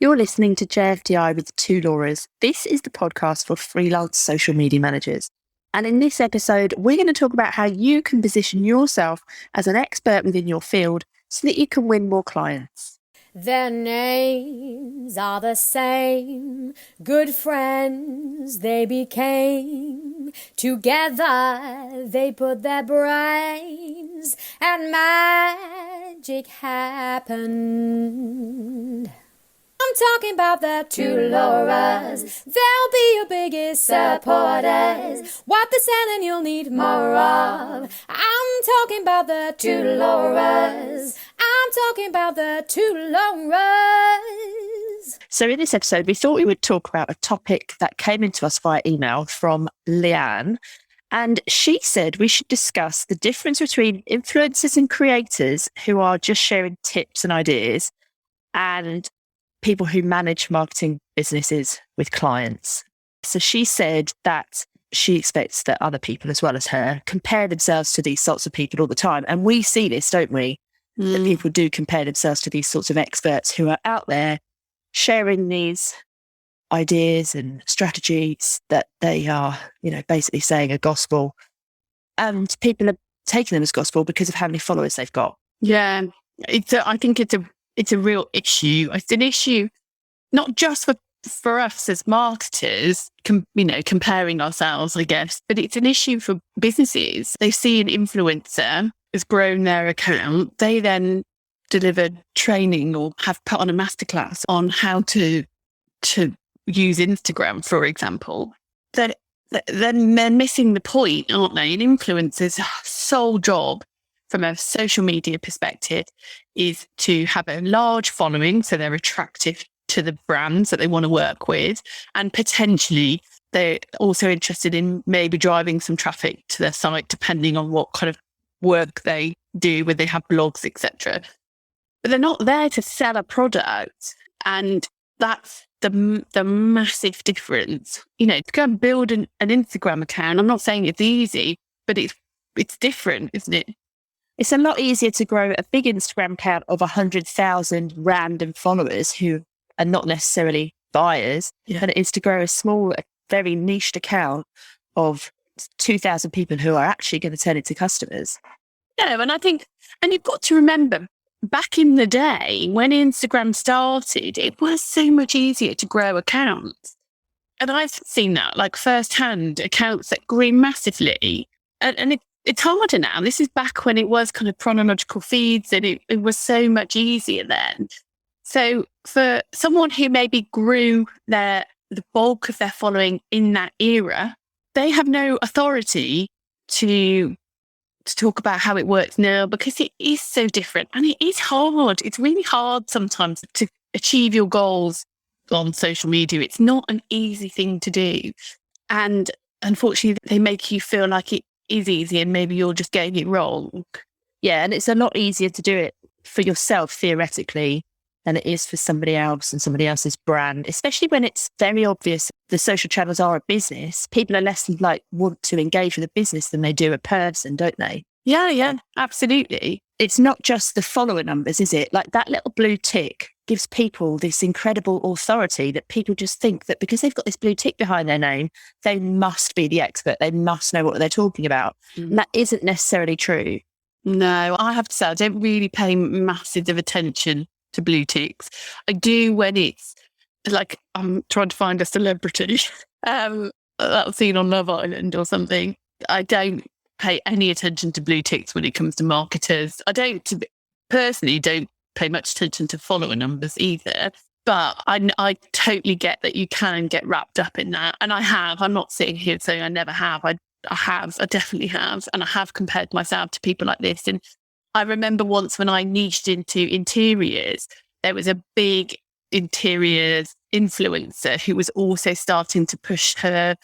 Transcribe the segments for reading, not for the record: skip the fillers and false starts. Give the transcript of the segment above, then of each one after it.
You're listening to JFDI with two Lauras. This is the podcast for freelance social media managers. And in this episode, we're going to talk about how you can position yourself as an expert within your field so that you can win more clients. Their names are the same, good friends they became. Together they put their brains and magic happened. I'm talking about the two Lauras. They'll be your biggest supporters. What they're selling you'll need more of. I'm talking about the two Lauras. I'm talking about the two Lauras. So in this episode, we thought we would talk about a topic that came into us via email from Leanne. And she said we should discuss the difference between influencers and creators who are just sharing tips and ideas and people who manage marketing businesses with clients. So she said that she expects that other people as well as her compare themselves to these sorts of people all the time. And we see this, don't we? That people do compare themselves to these sorts of experts who are out there sharing these ideas and strategies that they are, basically saying are gospel. And people are taking them as gospel because of how many followers they've got. Yeah, I think it's a real issue. It's an issue not just for us as marketers, comparing ourselves, I guess, but it's an issue for businesses. They see an influencer has grown their account. They then deliver training or have put on a masterclass on how to use Instagram, for example. Then they're missing the point, aren't they? An influencer's sole job from a social media perspective is to have a large following, so they're attractive to the brands that they want to work with, and potentially they're also interested in maybe driving some traffic to their site, depending on what kind of work they do, whether they have blogs, etc. But they're not there to sell a product, and that's the massive difference. To go and build an Instagram account, I'm not saying it's easy, but it's different, isn't it? It's a lot easier to grow a big Instagram account of 100,000 random followers who are not necessarily buyers than it is to grow a small, very niched account of 2,000 people who are actually going to turn into customers. Yeah, and I think, and you've got to remember, back in the day when Instagram started, it was so much easier to grow accounts. And I've seen that, like firsthand, accounts that grew massively. And it's harder now. This is back when it was kind of chronological feeds and it was so much easier then. So for someone who maybe grew the bulk of their following in that era, they have no authority to talk about how it works now, because it is so different and it is hard. It's really hard sometimes to achieve your goals on social media. It's not an easy thing to do. And unfortunately, they make you feel like it is easy and maybe you're just getting it wrong. Yeah, and it's a lot easier to do it for yourself theoretically than it is for somebody else and somebody else's brand, especially when it's very obvious the social channels are a business. People are less want to engage with a business than they do a person, don't they? Yeah, absolutely. It's not just the follower numbers, is it? Like that little blue tick gives people this incredible authority that people just think that because they've got this blue tick behind their name, they must be the expert. They must know what they're talking about. And that isn't necessarily true. No, I have to say, I don't really pay massive attention to blue ticks. I do when it's like I'm trying to find a celebrity that's seen on Love Island or something. I don't pay any attention to blue ticks when it comes to marketers. I personally don't pay much attention to follower numbers either. But I totally get that you can get wrapped up in that. And I have. I'm not sitting here saying I never have. I definitely have. And I have compared myself to people like this. And I remember once when I niched into interiors, there was a big interiors influencer who was also starting to push her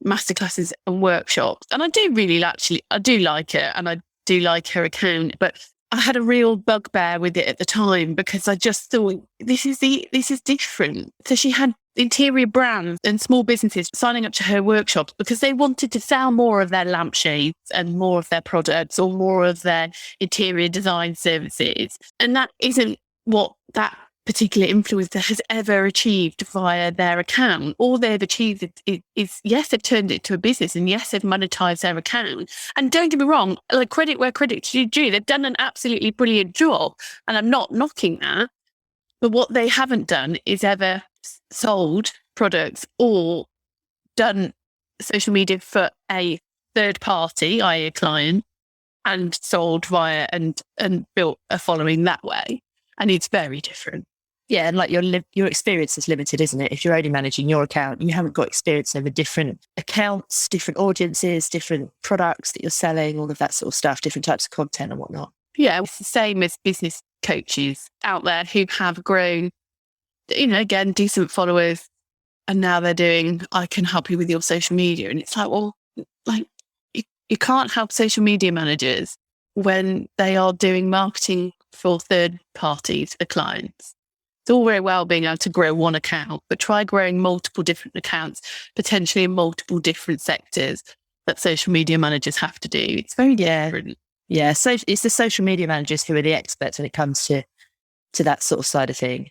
masterclasses and workshops. And I do like it, and I do like her account, but I had a real bugbear with it at the time because I just thought this is different. So she had interior brands and small businesses signing up to her workshops because they wanted to sell more of their lampshades and more of their products or more of their interior design services. And that isn't what that particular influencer has ever achieved via their account. All they've achieved is yes, they've turned it to a business, and yes, they've monetized their account. And don't get me wrong, like, credit where credit's due. They've done an absolutely brilliant job, and I'm not knocking that. But what they haven't done is ever sold products or done social media for a third party, i.e. a client, and sold via and built a following that way. And it's very different. Yeah, and like your experience is limited, isn't it? If you're only managing your account, you haven't got experience over different accounts, different audiences, different products that you're selling, all of that sort of stuff, different types of content and whatnot. Yeah, it's the same as business coaches out there who have grown, again, decent followers, and now they're doing, I can help you with your social media. And it's like, well, like, you can't help social media managers when they are doing marketing for third parties, for clients. It's all very well being able to grow one account, but try growing multiple different accounts, potentially in multiple different sectors that social media managers have to do. It's very different. Yeah. So it's the social media managers who are the experts when it comes to that sort of side of thing.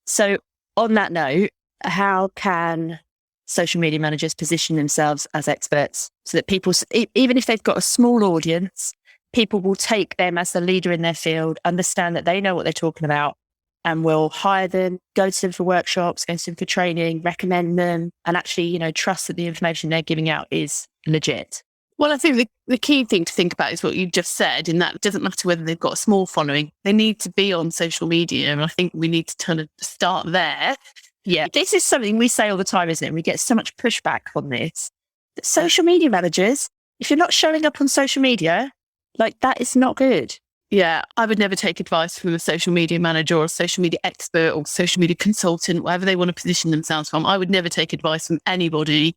So on that note, how can social media managers position themselves as experts so that people, even if they've got a small audience, people will take them as the leader in their field, understand that they know what they're talking about, and will hire them, go to them for workshops, go to them for training, recommend them, and actually, trust that the information they're giving out is legit? Well, I think the key thing to think about is what you just said, in that it doesn't matter whether they've got a small following. They need to be on social media. And I think we need to kind of start there. Yeah, this is something we say all the time, isn't it? We get so much pushback on this. That social media managers, if you're not showing up on social media, like, that is not good. Yeah, I would never take advice from a social media manager or a social media expert or social media consultant, whatever they want to position themselves from. I would never take advice from anybody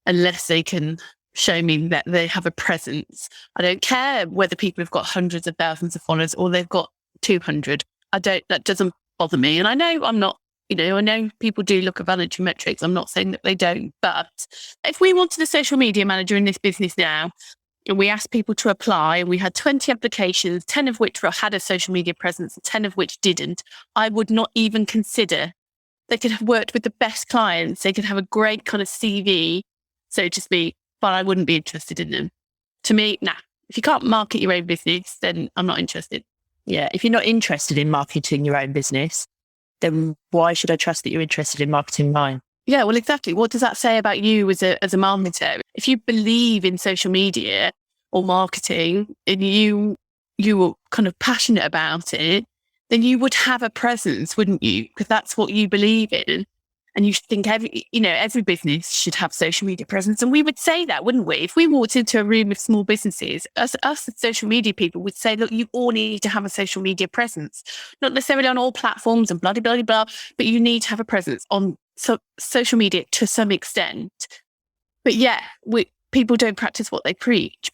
unless they can show me that they have a presence. I don't care whether people have got hundreds of thousands of followers or they've got 200. That doesn't bother me. And I know I'm not, I know people do look at vanity metrics. I'm not saying that they don't. But if we wanted a social media manager in this business now, and we asked people to apply, and we had 20 applications, 10 of which had a social media presence, and 10 of which didn't, I would not even consider. They could have worked with the best clients. They could have a great kind of CV, so to speak, but I wouldn't be interested in them. To me, nah. If you can't market your own business, then I'm not interested. Yeah. If you're not interested in marketing your own business, then why should I trust that you're interested in marketing mine? Yeah, well, exactly. What does that say about you as a marketer? If you believe in social media or marketing and you were kind of passionate about it, then you would have a presence, wouldn't you? Because that's what you believe in. And you think every business should have social media presence. And we would say that, wouldn't we? If we walked into a room of small businesses, us as social media people would say, look, you all need to have a social media presence. Not necessarily on all platforms and blah, blah, blah, blah, but you need to have a presence on social media to some extent. But yeah, people don't practice what they preach.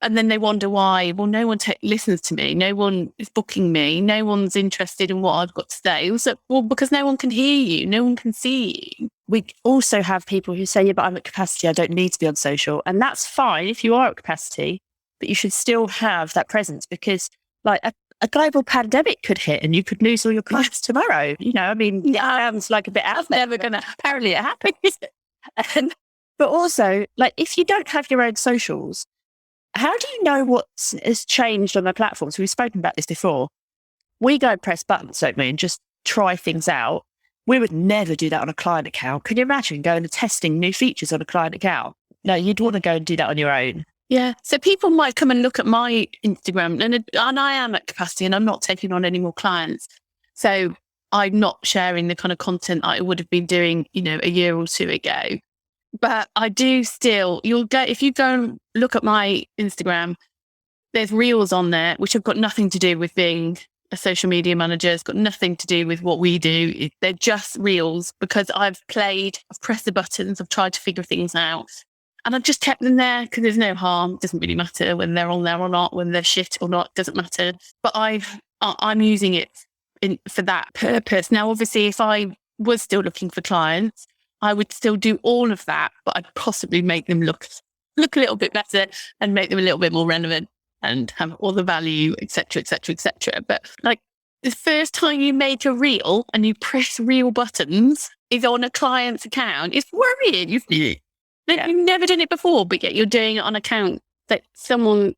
And then they wonder why. Well, no one listens to me. No one is booking me. No one's interested in what I've got to say. Also, well, because no one can hear you. No one can see you. We also have people who say, yeah, but I'm at capacity. I don't need to be on social. And that's fine if you are at capacity, but you should still have that presence, because like a global pandemic could hit and you could lose all your clients tomorrow. It sounds like a bit out there. Never going to, apparently it happens. But also, like, if you don't have your own socials, how do you know what has changed on the platforms? We've spoken about this before. We go and press buttons, don't we, and just try things out. We would never do that on a client account. Can you imagine going and testing new features on a client account? No, you'd want to go and do that on your own. Yeah. So people might come and look at my Instagram, and I am at capacity and I'm not taking on any more clients. So I'm not sharing the kind of content I would have been doing, a year or two ago. But I do still, if you go and look at my Instagram, there's reels on there, which have got nothing to do with being a social media manager. It's got nothing to do with what we do. They're just reels because I've pressed the buttons, I've tried to figure things out. And I've just kept them there because there's no harm. It doesn't really matter when they're on there or not, when they're shit or not, doesn't matter. But I'm using it for that purpose. Now, obviously, if I was still looking for clients, I would still do all of that, but I'd possibly make them look a little bit better and make them a little bit more relevant and have all the value, et cetera, et cetera, et cetera. But like, the first time you make a reel and you press reel buttons is on a client's account, it's worrying. You've never done it before, but yet you're doing it on account that someone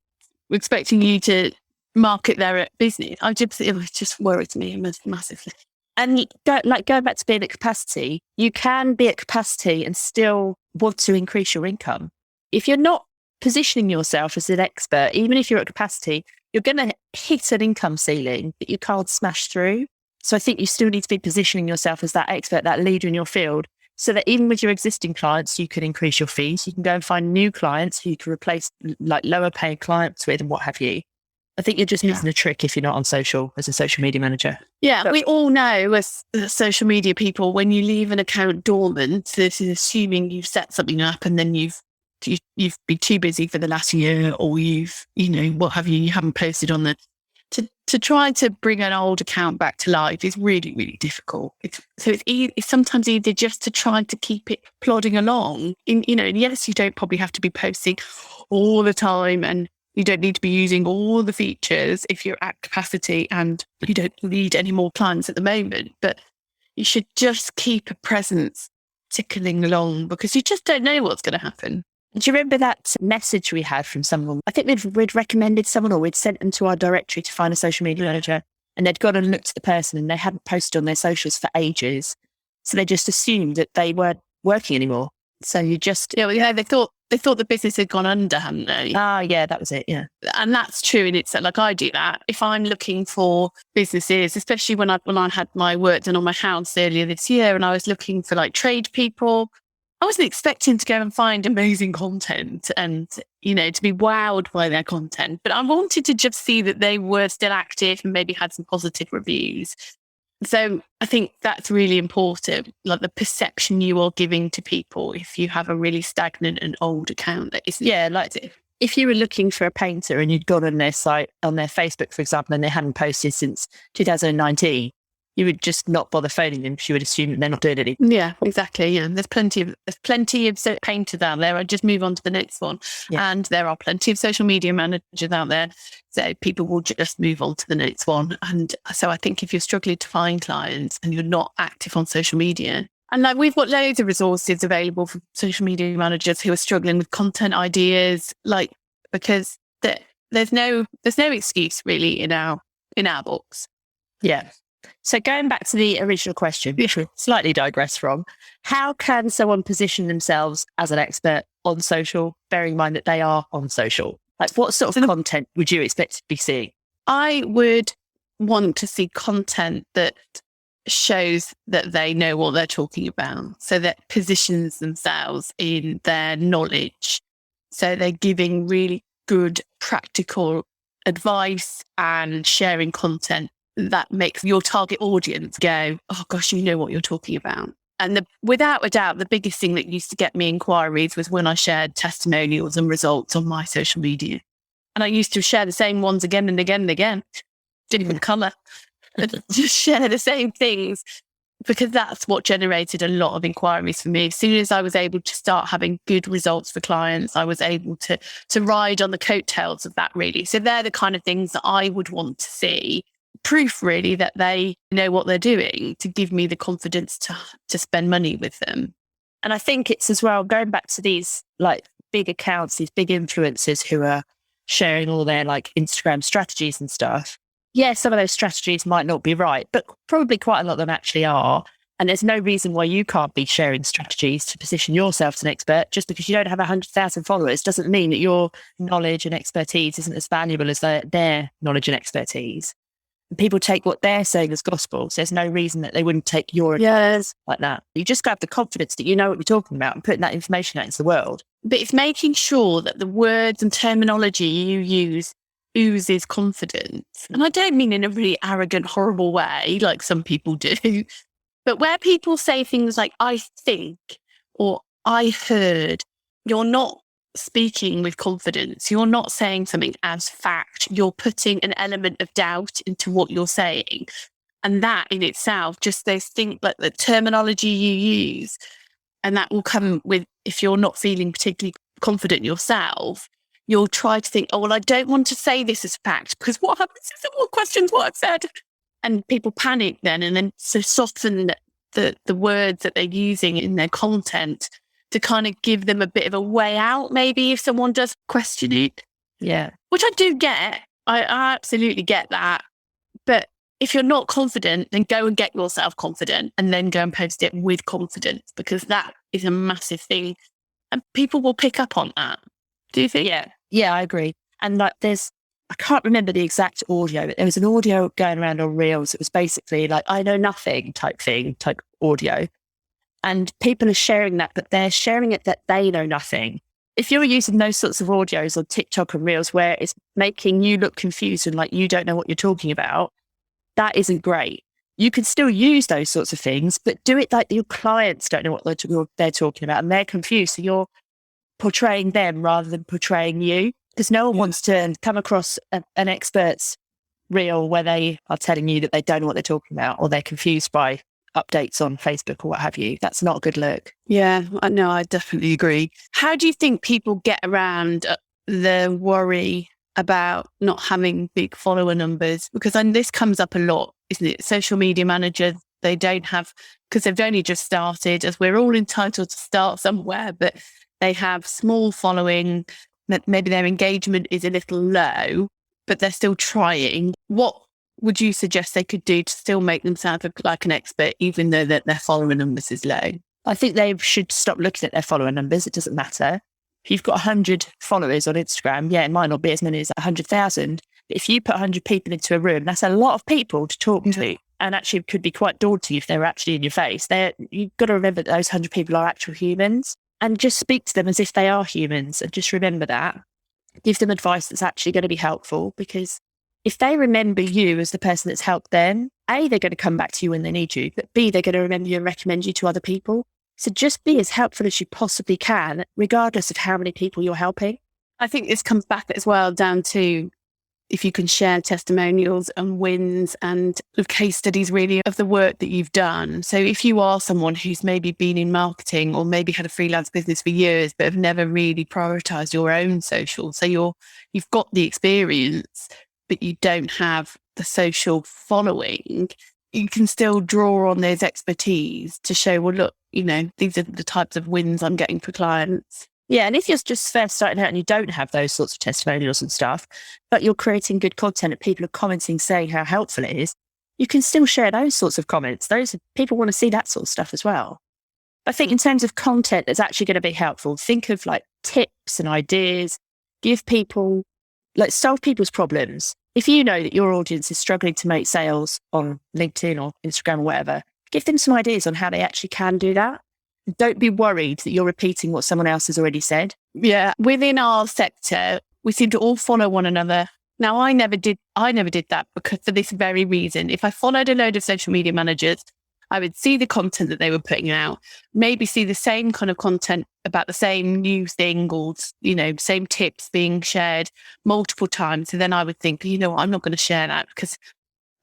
expecting you to market their business. It just worries me massively. And going back to being at capacity, you can be at capacity and still want to increase your income. If you're not positioning yourself as an expert, even if you're at capacity, you're going to hit an income ceiling that you can't smash through. So I think you still need to be positioning yourself as that expert, that leader in your field, so that even with your existing clients, you can increase your fees. You can go and find new clients who you can replace like lower paying clients with and what have you. I think you're just missing a trick if you're not on social as a social media manager. Yeah, we all know as social media people, when you leave an account dormant, this is assuming you've set something up and then you've been too busy for the last year, or you've, what have you, you haven't posted on the... To try to bring an old account back to life is really, really difficult. It's sometimes easier just to try to keep it plodding along. And yes, you don't probably have to be posting all the time, and you don't need to be using all the features if you're at capacity and you don't need any more clients at the moment. But you should just keep a presence tickling along, because you just don't know what's going to happen. Do you remember that message we had from someone? I think we'd recommended someone, or we'd sent them to our directory to find a social media manager, and they'd gone and looked at the person and they hadn't posted on their socials for ages. So they just assumed that they weren't working anymore. So you just... they thought the business had gone under, hadn't they? Ah, yeah, that was it, yeah. And that's true. And it's like, I do that. If I'm looking for businesses, especially when I had my work done on my house earlier this year, and I was looking for like trade people, I wasn't expecting to go and find amazing content and, to be wowed by their content. But I wanted to just see that they were still active and maybe had some positive reviews. So I think that's really important, like the perception you are giving to people if you have a really stagnant and old account. That is, if you were looking for a painter and you'd gone on their site, on their Facebook, for example, and they hadn't posted since 2019, you would just not bother phoning them because you would assume that they're not doing anything. Yeah, exactly. Yeah, there's plenty of painters out there. I just move on to the next one, and there are plenty of social media managers out there. So people will just move on to the next one. And so I think if you're struggling to find clients and you're not active on social media, and like we've got loads of resources available for social media managers who are struggling with content ideas, because there's no excuse really in our books. Yeah. So going back to the original question, which we slightly digress from, how can someone position themselves as an expert on social, bearing in mind that they are on social? Like, what sort of content would you expect to be seeing? I would want to see content that shows that they know what they're talking about, so that positions themselves in their knowledge. So they're giving really good practical advice and sharing content that makes your target audience go, oh gosh, you know what you're talking about. And without a doubt, the biggest thing that used to get me inquiries was when I shared testimonials and results on my social media. And I used to share the same ones again and again and again. Didn't even colour. Just share the same things, because that's what generated a lot of inquiries for me. As soon as I was able to start having good results for clients, I was able to ride on the coattails of that, really. So they're the kind of things that I would want to see. Proof really that they know what they're doing, to give me the confidence to spend money with them. And I think it's as well going back to these like big accounts, these big influencers who are sharing all their like Instagram strategies and stuff. Yeah, some of those strategies might not be right, but probably quite a lot of them actually are. And there's no reason why you can't be sharing strategies to position yourself as an expert. Just because you don't have 100,000 followers doesn't mean that your knowledge and expertise isn't as valuable as their knowledge and expertise. People take what they're saying as gospel. So there's no reason that they wouldn't take your advice like that. You just got to have the confidence that you know what you're talking about and putting that information out into the world. But it's making sure that the words and terminology you use oozes confidence. And I don't mean in a really arrogant, horrible way like some people do. But where people say things like, I think, or I heard, you're not speaking with confidence. You're not saying something as fact. You're putting an element of doubt into what you're saying. And that in itself, just those things like the terminology you use, and that will come with, if you're not feeling particularly confident yourself, you'll try to think, oh, well, I don't want to say this as fact, because what happens if someone questions what I've said? And people panic then, and then so soften the words that they're using in their content to kind of give them a bit of a way out, maybe if someone does question it. Yeah. Which I do get. I absolutely get that. But if you're not confident, then go and get yourself confident and then go and post it with confidence, because that is a massive thing. And people will pick up on that. Do you think? Yeah, I agree. And like I can't remember the exact audio, but there was an audio going around on Reels. It was basically like, I know nothing type audio. And people are sharing that, but they're sharing it that they know nothing. If you're using those sorts of audios on TikTok and Reels where it's making you look confused and like you don't know what you're talking about, that isn't great. You can still use those sorts of things, but do it like your clients don't know what they're talking about and they're confused. So you're portraying them rather than portraying you, because no one wants to come across an expert's reel where they are telling you that they don't know what they're talking about or they're confused by updates on Facebook or what have you. That's not a good look. Yeah, no, I definitely agree. How do you think people get around the worry about not having big follower numbers? Because this comes up a lot, isn't it? Social media managers, they don't have, because they've only just started, as we're all entitled to start somewhere, but they have small following, that maybe their engagement is a little low, but they're still trying. What would you suggest they could do to still make themselves look like an expert, even though that their follower numbers is low? I think they should stop looking at their follower numbers. It doesn't matter. If you've got 100 followers on Instagram, it might not be as many as 100,000. But if you put 100 people into a room, that's a lot of people to talk to. And actually it could be quite daunting if they're actually in your face. You've got to remember that those 100 people are actual humans, and just speak to them as if they are humans. And just remember that. Give them advice that's actually going to be helpful, because if they remember you as the person that's helped them, A, they're going to come back to you when they need you, but B, they're going to remember you and recommend you to other people. So just be as helpful as you possibly can, regardless of how many people you're helping. I think this comes back as well down to if you can share testimonials and wins and case studies really of the work that you've done. So if you are someone who's maybe been in marketing or maybe had a freelance business for years, but have never really prioritized your own social, so you've got the experience, but you don't have the social following, you can still draw on those expertise to show, well, look, these are the types of wins I'm getting for clients. Yeah, and if you're just first starting out and you don't have those sorts of testimonials and stuff, but you're creating good content and people are commenting saying how helpful it is, you can still share those sorts of comments. Those people want to see that sort of stuff as well. I think in terms of content that's actually going to be helpful, think of like tips and ideas, give people, solve people's problems. If you know that your audience is struggling to make sales on LinkedIn or Instagram or whatever, give them some ideas on how they actually can do that. Don't be worried that you're repeating what someone else has already said. Yeah. Within our sector, we seem to all follow one another. Now, I never did that, because for this very reason. If I followed a load of social media managers, I would see the content that they were putting out, maybe see the same kind of content about the same new thing or, same tips being shared multiple times. And then I would think, I'm not going to share that because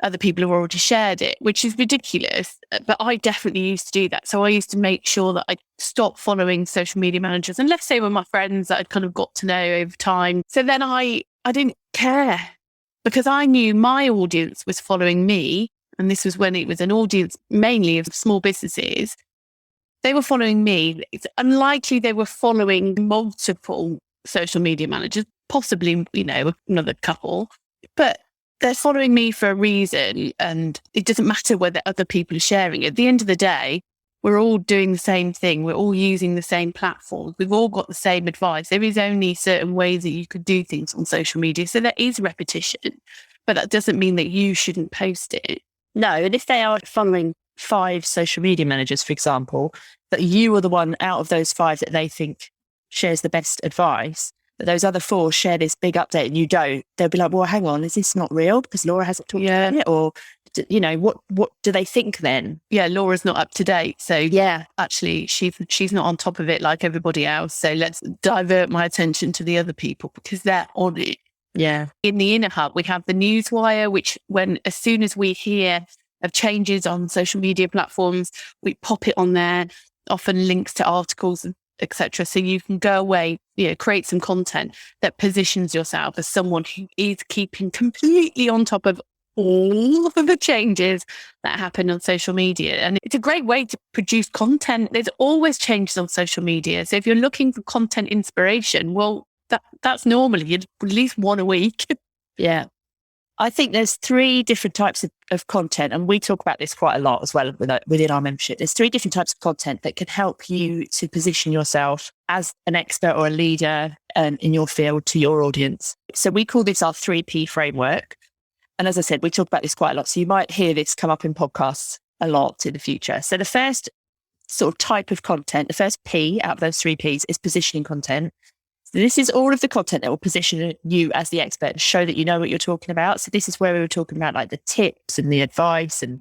other people have already shared it, which is ridiculous. But I definitely used to do that. So I used to make sure that I stopped following social media managers, unless they were my friends that I'd kind of got to know over time. So then I didn't care, because I knew my audience was following me. And this was when it was an audience mainly of small businesses. They were following me. It's unlikely they were following multiple social media managers, possibly, another couple. But they're following me for a reason, and it doesn't matter whether other people are sharing it. At the end of the day, we're all doing the same thing. We're all using the same platforms. We've all got the same advice. There is only certain ways that you could do things on social media. So there is repetition, but that doesn't mean that you shouldn't post it. No, and if they are following 5 social media managers, for example, that you are the one out of those 5 that they think shares the best advice, but those other 4 share this big update and you don't, they'll be like, well, hang on, is this not real? Because Laura hasn't talked about it? Or, what do they think then? Yeah, Laura's not up to date. So yeah, actually, she's not on top of it like everybody else. So let's divert my attention to the other people because they're on it. Yeah. In the Inner Hub, we have the Newswire, which as soon as we hear of changes on social media platforms, we pop it on there, often links to articles, etc. So you can go away, create some content that positions yourself as someone who is keeping completely on top of all of the changes that happen on social media. And it's a great way to produce content. There's always changes on social media. So if you're looking for content inspiration, well, that's normally at least one a week. Yeah. I think there's 3 different types of content, and we talk about this quite a lot as well within our membership. There's 3 different types of content that can help you to position yourself as an expert or a leader in your field to your audience. So we call this our 3P framework. And as I said, we talk about this quite a lot. So you might hear this come up in podcasts a lot in the future. So the first sort of type of content, the first P out of those 3 Ps is positioning content. This is all of the content that will position you as the expert and show that you know what you're talking about. So this is where we were talking about like the tips and the advice and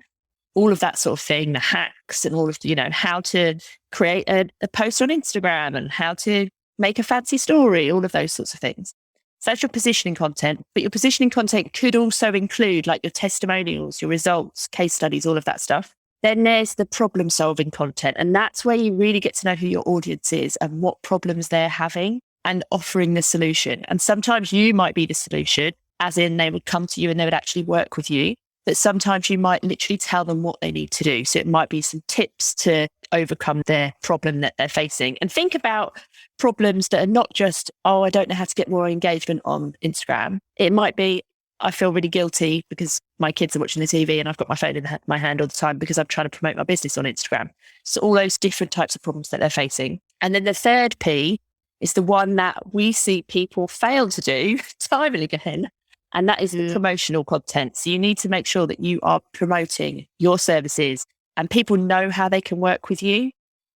all of that sort of thing, the hacks and all of, how to create a post on Instagram and how to make a fancy story, all of those sorts of things. So that's your positioning content. But your positioning content could also include like your testimonials, your results, case studies, all of that stuff. Then there's the problem solving content. And that's where you really get to know who your audience is and what problems they're having, and offering the solution. And sometimes you might be the solution, as in they would come to you and they would actually work with you. But sometimes you might literally tell them what they need to do. So it might be some tips to overcome their problem that they're facing. And think about problems that are not just, oh, I don't know how to get more engagement on Instagram. It might be, I feel really guilty because my kids are watching the TV and I've got my phone in my hand all the time because I'm trying to promote my business on Instagram. So all those different types of problems that they're facing. And then the third P is the one that we see people fail to do time and again, and that is promotional content. So you need to make sure that you are promoting your services and people know how they can work with you,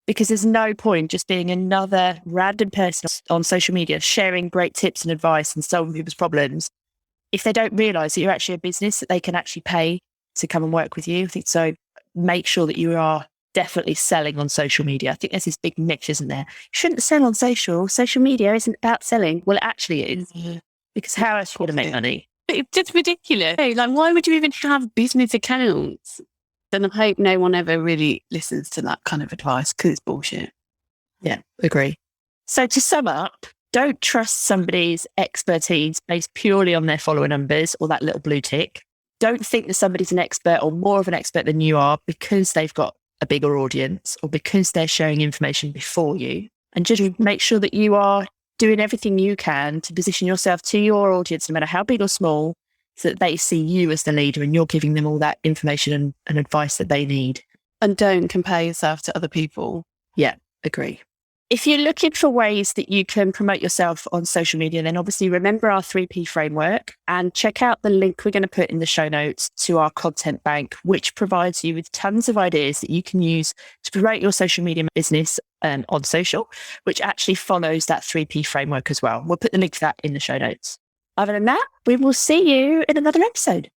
because there's no point just being another random person on social media sharing great tips and advice and solving people's problems if they don't realise that you're actually a business that they can actually pay to come and work with you. I think so. Make sure that you are definitely selling on social media. I think there's this big niche, isn't there? You shouldn't sell on social. Social media isn't about selling. Well, it actually is. Because how else are you going to make money? It's just ridiculous. Hey, like, why would you even have business accounts? And I hope no one ever really listens to that kind of advice because it's bullshit. Yeah, agree. So to sum up, don't trust somebody's expertise based purely on their follower numbers or that little blue tick. Don't think that somebody's an expert or more of an expert than you are because they've got a bigger audience or because they're sharing information before you. And just make sure that you are doing everything you can to position yourself to your audience, no matter how big or small, so that they see you as the leader and you're giving them all that information and advice that they need. And don't compare yourself to other people. Yeah, agree. If you're looking for ways that you can promote yourself on social media, then obviously remember our 3P framework and check out the link we're going to put in the show notes to our content bank, which provides you with tons of ideas that you can use to promote your social media business on social, which actually follows that 3P framework as well. We'll put the link for that in the show notes. Other than that, we will see you in another episode.